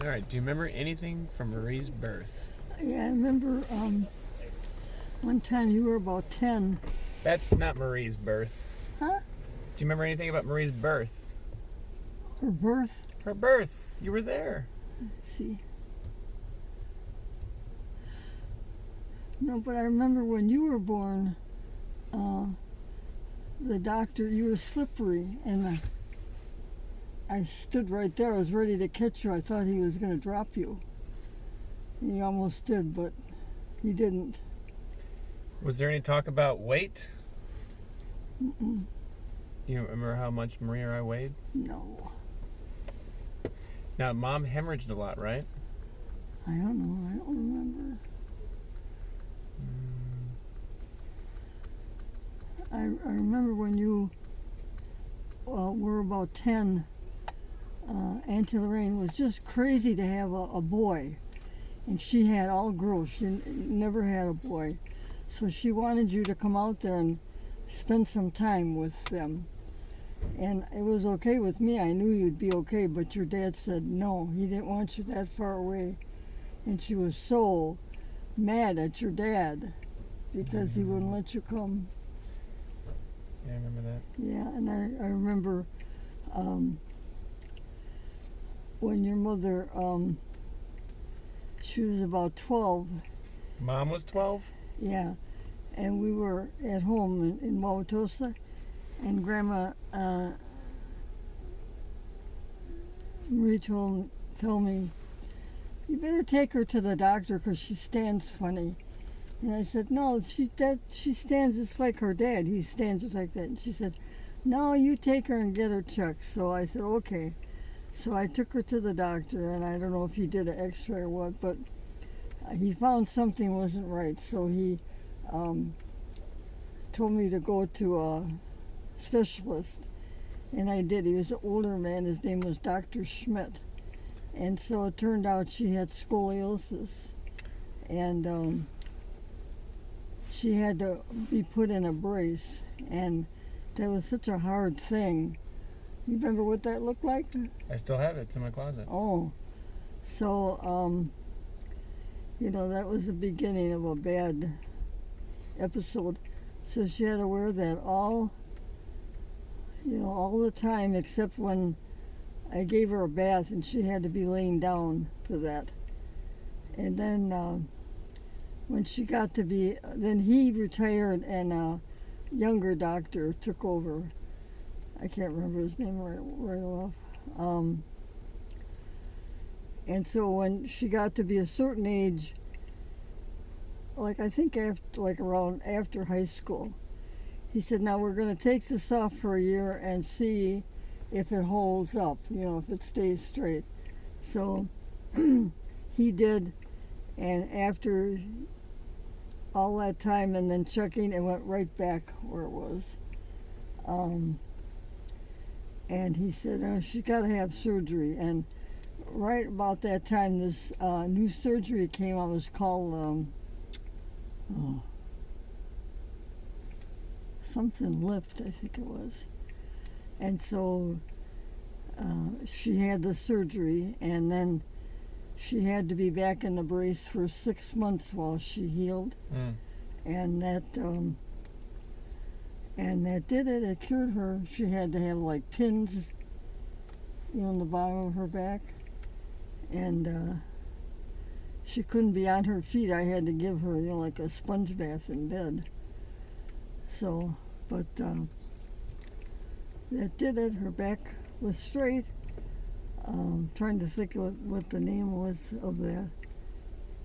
All right. Do you remember anything from Marie's birth? Yeah, I remember one time you were about 10. That's not Marie's birth. Huh? Do you remember anything about Marie's birth? Her birth? Her birth. You were there. Let's see. No, but I remember when you were born, the doctor, you were slippery, and I stood right there. I was ready to catch you. I thought he was going to drop you. And he almost did, but he didn't. Was there any talk about weight? Mm-mm. You remember how much Marie or I weighed? No. Now, Mom hemorrhaged a lot, right? I don't know. I don't remember. I remember when you were about 10, Auntie Lorraine was just crazy to have a boy. And she had all girls. She never had a boy. So she wanted you to come out there and spend some time with them. And it was okay with me. I knew you'd be okay, but your dad said no. He didn't want you that far away. And she was so mad at your dad because he wouldn't let you come. Yeah, I remember that. Yeah, and I remember when your mother, she was about 12. Mom was 12? Yeah, and we were at home in Wauwatosa, and Grandma Marie told me, you better take her to the doctor because she stands funny. And I said, no, she stands just like her dad. He stands just like that. And she said, no, you take her and get her checked. So I said, okay. So I took her to the doctor, and I don't know if he did an x-ray or what, but he found something wasn't right. So he told me to go to a specialist, and I did. He was an older man. His name was Dr. Schmidt. And so it turned out she had scoliosis, and she had to be put in a brace, and that was such a hard thing. You remember what that looked like? I still have it. It's in my closet. Oh, so that was the beginning of a bad episode. So she had to wear that all the time, except when I gave her a bath, and she had to be laying down for that. And then when she got to be, then he retired, and a younger doctor took over. I can't remember his name right off. And so when she got to be a certain age, I think around after high school, he said, now we're going to take this off for a year and see if it holds up, if it stays straight. So he did, and after all that time and then checking, it went right back where it was. And he said, she's got to have surgery. And right about that time, this new surgery came out. It was called something lift, I think it was. And so she had the surgery, and then she had to be back in the brace for 6 months while she healed. And that did it. It cured her. She had to have pins, in the bottom of her back, and she couldn't be on her feet. I had to give her, like a sponge bath in bed. So, but that did it. Her back was straight. Trying to think of what the name was of that.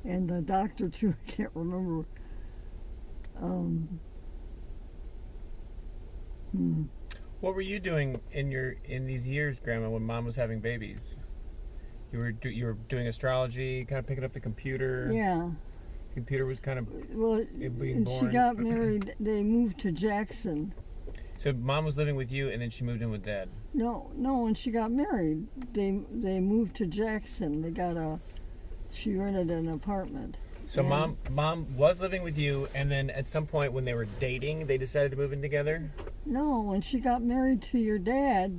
And the doctor too, I can't remember. What were you doing in these years, Grandma, when Mom was having babies? You were doing astrology, kind of picking up the computer. Yeah. Computer was kind of being and born. She got married. They moved to Jackson. So Mom was living with you, and then she moved in with Dad. No. When she got married, they moved to Jackson. She rented an apartment. So Mom was living with you, and then at some point when they were dating, they decided to move in together? No, when she got married to your dad,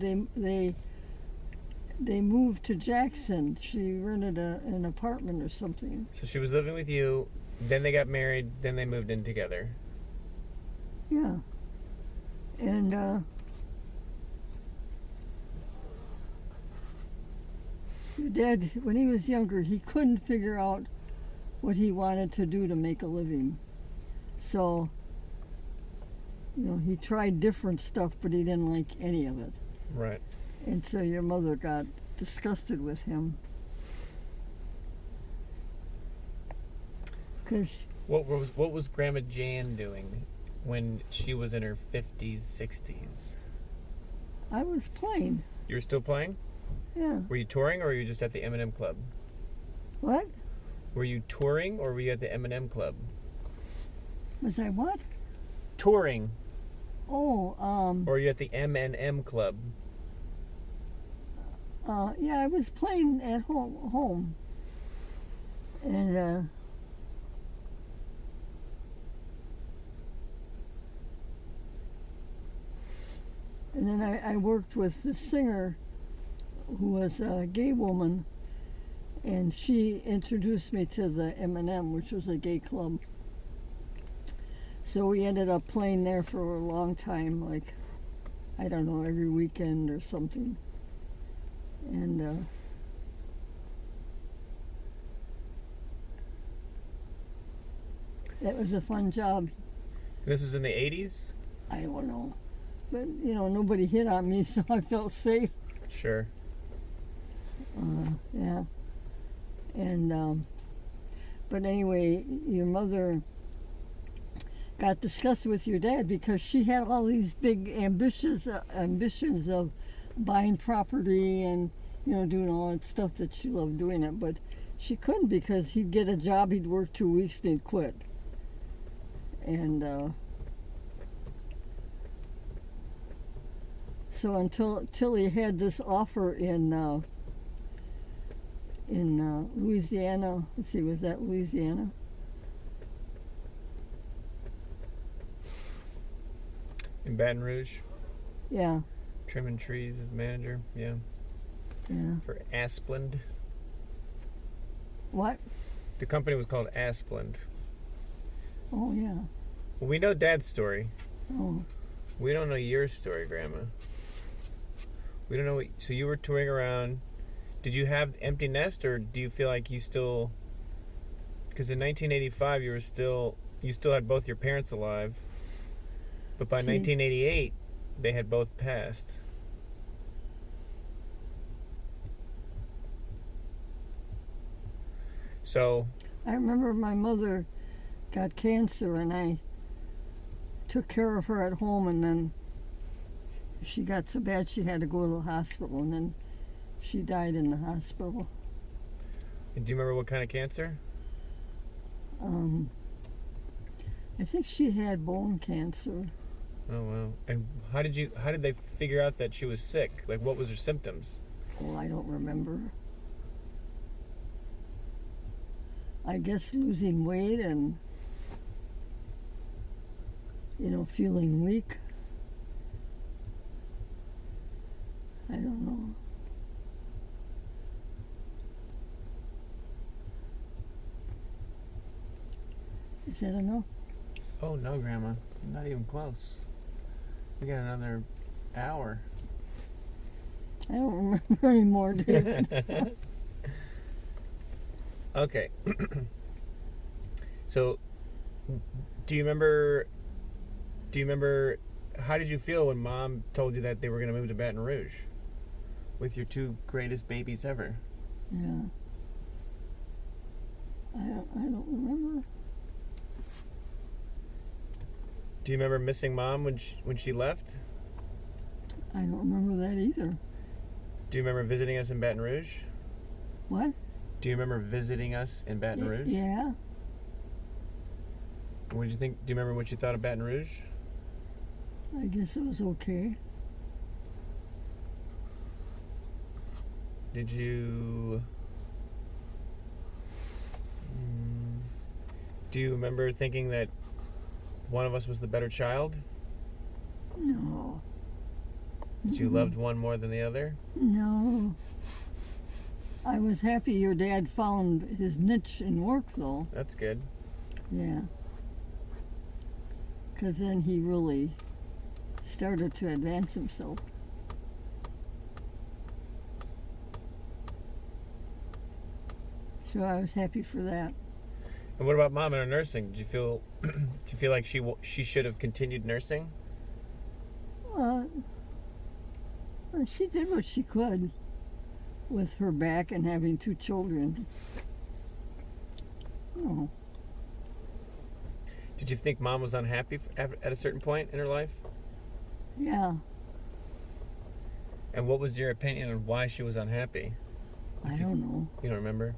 they moved to Jackson. She rented an apartment or something. So she was living with you, then they got married, then they moved in together. Yeah. And your dad, when he was younger, he couldn't figure out what he wanted to do to make a living. So, he tried different stuff, but he didn't like any of it. Right. And so your mother got disgusted with him. Because What was Grandma Jan doing when she was in her 50s, 60s? I was playing. You were still playing? Yeah. Were you touring or were you just at the M&M Club? What? Were you touring or were you at the M&M Club? Was I what? Touring. Oh, Or were you at the M&M Club? yeah, I was playing at home. And, and then I worked with the singer who was a gay woman, and she introduced me to the M&M, which was a gay club. So we ended up playing there for a long time, like, I don't know, every weekend or something. And that was a fun job. This was in the 80s? I don't know. But, nobody hit on me, so I felt safe. Sure. Yeah. And, but anyway, your mother got disgusted with your dad because she had all these big ambitions of buying property and, doing all that stuff that she loved doing it. But she couldn't because he'd get a job, he'd work 2 weeks, and he'd quit. And, so until he had this offer in Louisiana. Let's see, was that Louisiana? In Baton Rouge? Yeah. Trimming trees as manager? Yeah. Yeah. For Asplund. What? The company was called Asplund. Oh, yeah. Well, we know Dad's story. Oh. We don't know your story, Grandma. We don't know what... So you were touring around. Did you have empty nest, or do you feel like you still... Because in 1985, you still had both your parents alive. But by 1988, they had both passed. So... I remember my mother got cancer, and I took care of her at home, and then she got so bad she had to go to the hospital, and then she died in the hospital. And do you remember what kind of cancer? I think she had bone cancer. Oh, wow. And how did they figure out that she was sick? Like, what was her symptoms? Oh, I don't remember. I guess losing weight and, feeling weak. I don't know. Is that enough? Oh, no, Grandma. Not even close. We got another hour. I don't remember anymore, David. Okay. So, do you remember, how did you feel when Mom told you that they were going to move to Baton Rouge with your two greatest babies ever? Yeah. I don't remember. Do you remember missing Mom when she left? I don't remember that either. Do you remember visiting us in Baton Rouge? What? Do you remember visiting us in Baton Rouge? Yeah. What did you think? Do you remember what you thought of Baton Rouge? I guess it was okay. Did you... Do you remember thinking that one of us was the better child? No. That you loved one more than the other? No. I was happy your dad found his niche in work, though. That's good. Yeah. Because then he really started to advance himself. So I was happy for that. And what about mom and her nursing? Do you feel like she should have continued nursing? Well, she did what she could with her back and having 2 children. Oh, Did you think mom was unhappy at a certain point in her life? yeah. And what was your opinion on why she was unhappy? I don't know. You don't remember?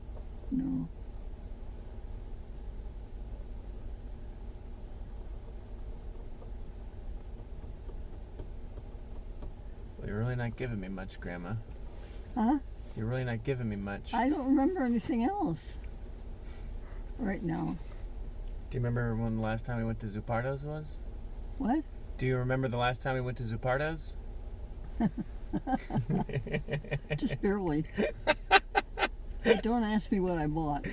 No. Well, you're really not giving me much, Grandma. Huh? You're really not giving me much. I don't remember anything else right now. Do you remember when the last time we went to Zupardo's was? What? Do you remember the last time we went to Zupardo's? Just barely. Don't ask me what I bought.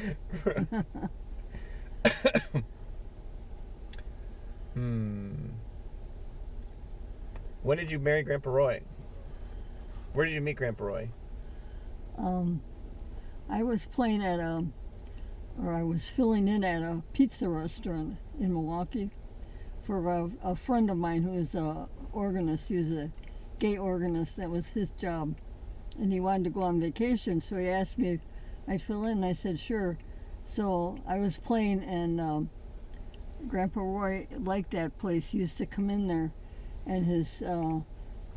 When did you marry Grandpa Roy? Where did you meet Grandpa Roy? I was playing at I was filling in at a pizza restaurant in Milwaukee for a friend of mine who is a organist. He was a gay organist. That was his job. And he wanted to go on vacation, so he asked me if I'd fill in, and I said sure. So I was playing, and Grandpa Roy liked that place. He used to come in there, and his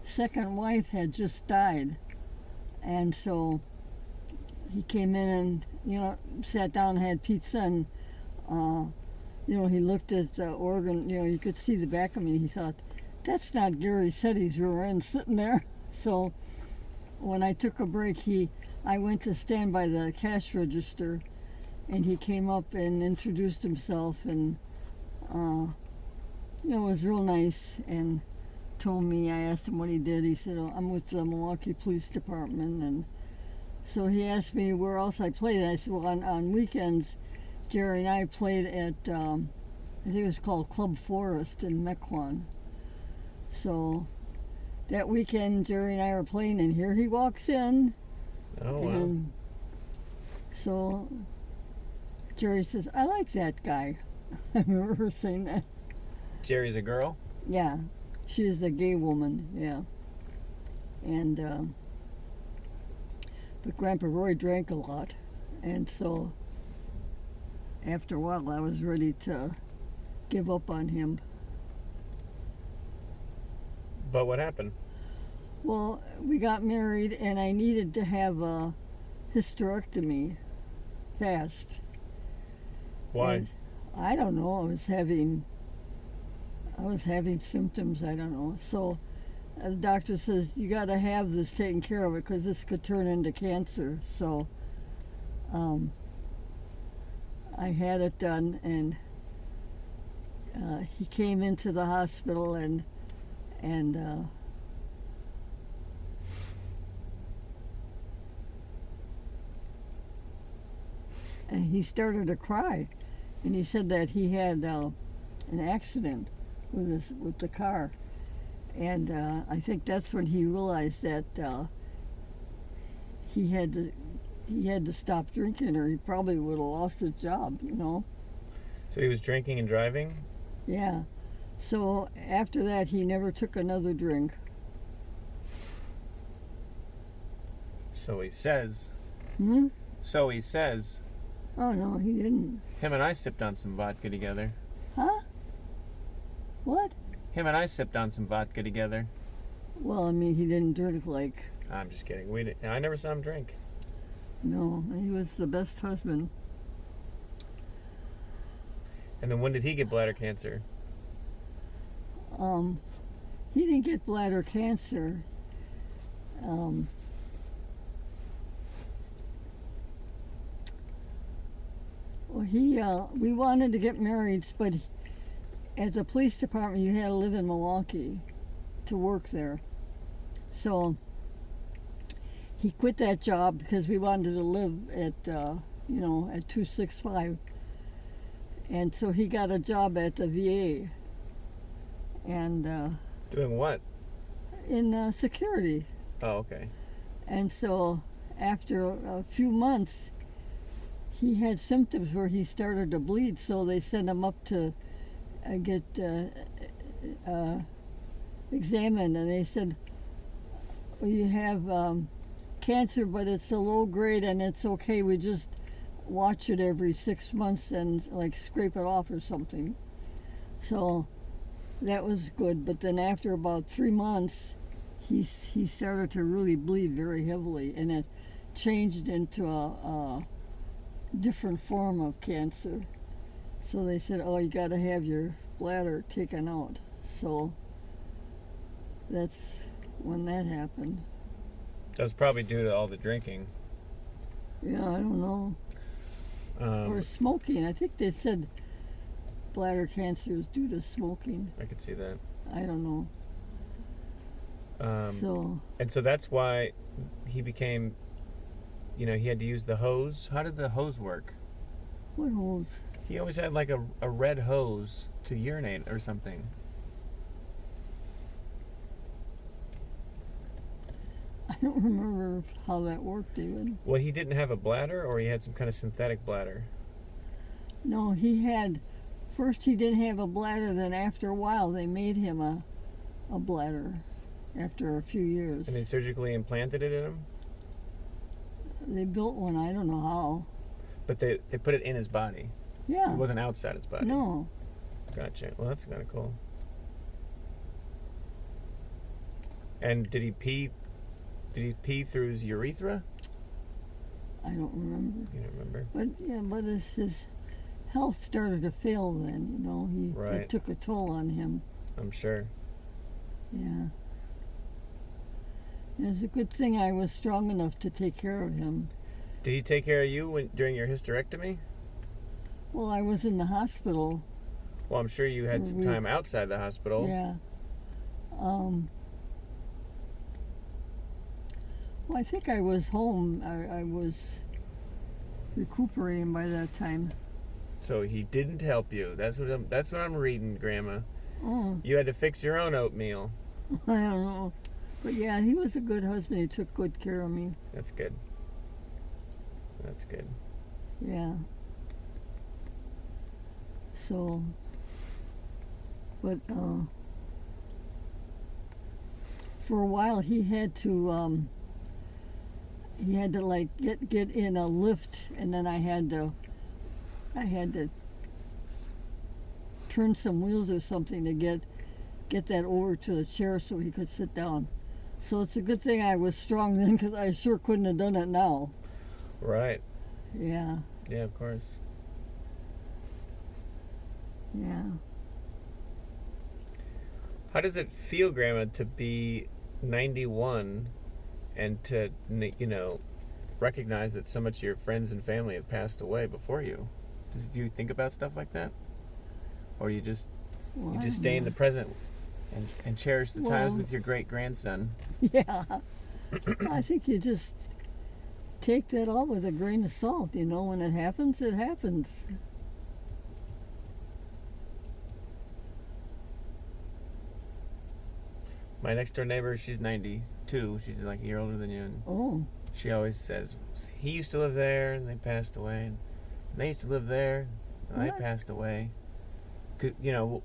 second wife had just died. And so he came in and, sat down and had pizza, and, he looked at the organ, you could see the back of me. He thought, that's not Gary Setty's rear end sitting there. So when I took a break, I went to stand by the cash register, and he came up and introduced himself, and it was real nice, and told me, I asked him what he did. He said, oh, I'm with the Milwaukee Police Department. And so he asked me where else I played, and I said, well, on weekends, Jerry and I played at, I think it was called Club Forest in Mequon. So that weekend, Jerry and I were playing, and here he walks in. Oh, wow. And so Jerry says, I like that guy. I remember her saying that. Jerry's a girl? Yeah, she is a gay woman, yeah. And, but Grandpa Roy drank a lot. And so after a while, I was ready to give up on him. But what happened? Well, we got married, and I needed to have a hysterectomy fast. Why? And I don't know. I was having symptoms. I don't know. So the doctor says you got to have this taken care of, because this could turn into cancer. So I had it done, and he came into the hospital, and he started to cry, and he said that he had an accident with the car, and I think that's when he realized that he had to stop drinking, or he probably would have lost his job. So he was drinking and driving? Yeah. So after that, he never took another drink. So he says. Hmm? So he says. Oh, no, he didn't. Him and I sipped on some vodka together. Huh? What? Him and I sipped on some vodka together. Well, I mean, he didn't drink like... I'm just kidding. I never saw him drink. No, he was the best husband. And then when did he get bladder cancer? He didn't get bladder cancer. Well, we wanted to get married, but at the police department, you had to live in Milwaukee to work there. So he quit that job because we wanted to live at, at 265. And so he got a job at the VA. And Doing what? in security. Oh, okay. And so after a few months, he had symptoms where he started to bleed. So they sent him up to get examined. And they said, well, you have cancer, but it's a low grade and it's okay. We just watch it every 6 months and like scrape it off or something. So that was good. But then after about 3 months, he started to really bleed very heavily, and it changed into a different form of cancer. So they said, oh, you got to have your bladder taken out. So that's when that happened. That was probably due to all the drinking. Yeah, I don't know. Or smoking. I think they said bladder cancer is due to smoking. I could see that. I don't know. And so that's why he became, he had to use the hose. How did the hose work? What hose? He always had like a red hose to urinate or something. I don't remember how that worked even. Well, he didn't have a bladder, or he had some kind of synthetic bladder? No, first he didn't have a bladder, then after a while they made him a bladder after a few years. And they surgically implanted it in him? They built one, I don't know how. But they put it in his body? Yeah. It wasn't outside his body? No. Gotcha. Well, that's kind of cool. And did he pee through his urethra? I don't remember. You don't remember? But his health started to fail then, Right. It took a toll on him. I'm sure. Yeah. It was a good thing I was strong enough to take care of him. Did he take care of you during your hysterectomy? Well, I was in the hospital. Well, I'm sure you had some time outside the hospital. Yeah. Well, I think I was home. I was recuperating by that time. So he didn't help you. That's what I'm reading, Grandma. Oh. You had to fix your own oatmeal. I don't know. But yeah, he was a good husband. He took good care of me. That's good. That's good. Yeah. So, but for a while he had to like get in a lift, and then I had to turn some wheels or something to get that over to the chair so he could sit down. So it's a good thing I was strong then, because I sure couldn't have done it now. Right. Yeah. Yeah, of course. Yeah. How does it feel, Grandma, to be 91 and to, recognize that so much of your friends and family have passed away before you? Do you think about stuff like that? Or you just stay in the present and cherish the times with your great-grandson? Yeah. I think you just take that all with a grain of salt. When it happens, it happens. My next-door neighbor, she's 92. She's like a year older than you. And Oh. she always says, he used to live there, and they passed away. And they used to live there, and they What? passed away.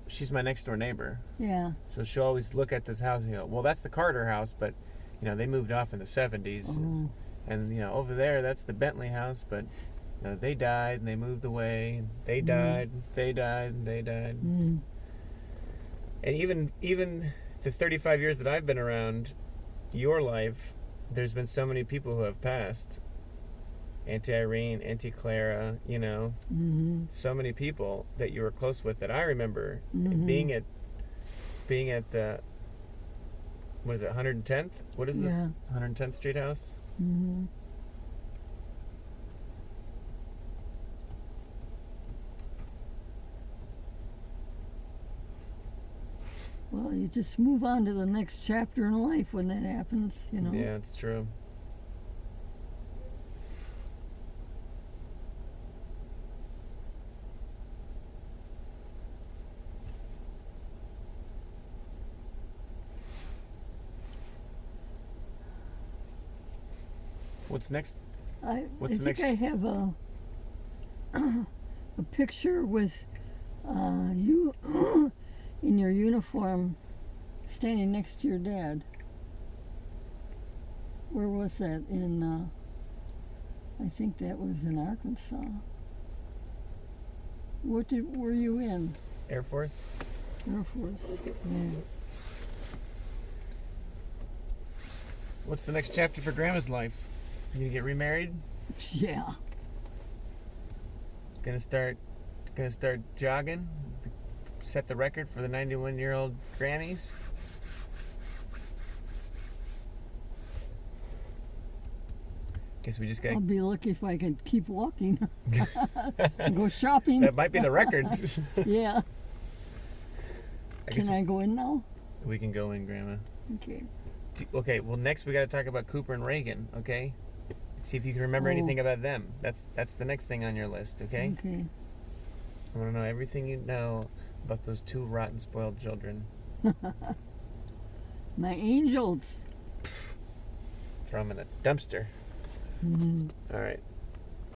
She's my next-door neighbor. Yeah. So she'll always look at this house and go, well, that's the Carter house, but, they moved off in the 70s. Oh. And, over there, that's the Bentley house, but they died, and they moved away. And they died, they died, and they died. Mm. And even the 35 years that I've been around your life, there's been so many people who have passed. Auntie Irene, Auntie Clara, Mm-hmm. so many people that you were close with that I remember being at the, what is it, 110th? What is Yeah. the 110th Street house? Mm-hmm. Well, you just move on to the next chapter in life when that happens, you know. Yeah, it's true. What's next? What's I the think next? I have a picture with you in your uniform standing next to your dad. Where was that? In, I think that was in Arkansas. Were you in? Air Force? Air Force. Yeah. What's the next chapter for Grandma's life? You gonna get remarried? Yeah. Gonna start jogging? Set the record for the 91-year-old grannies? Guess we just I'll got. be lucky if I can keep walking. Go shopping. That might be the record. Yeah. I guess Can I go in now? we can go in, Grandma. Okay. Okay, well next we got to talk about Cooper and Reagan, okay? See if you can remember anything about them. That's the next thing on your list, okay? Okay. I want to know everything you know about those two rotten, spoiled children. My angels. Throw them in a dumpster. Mm-hmm. All right.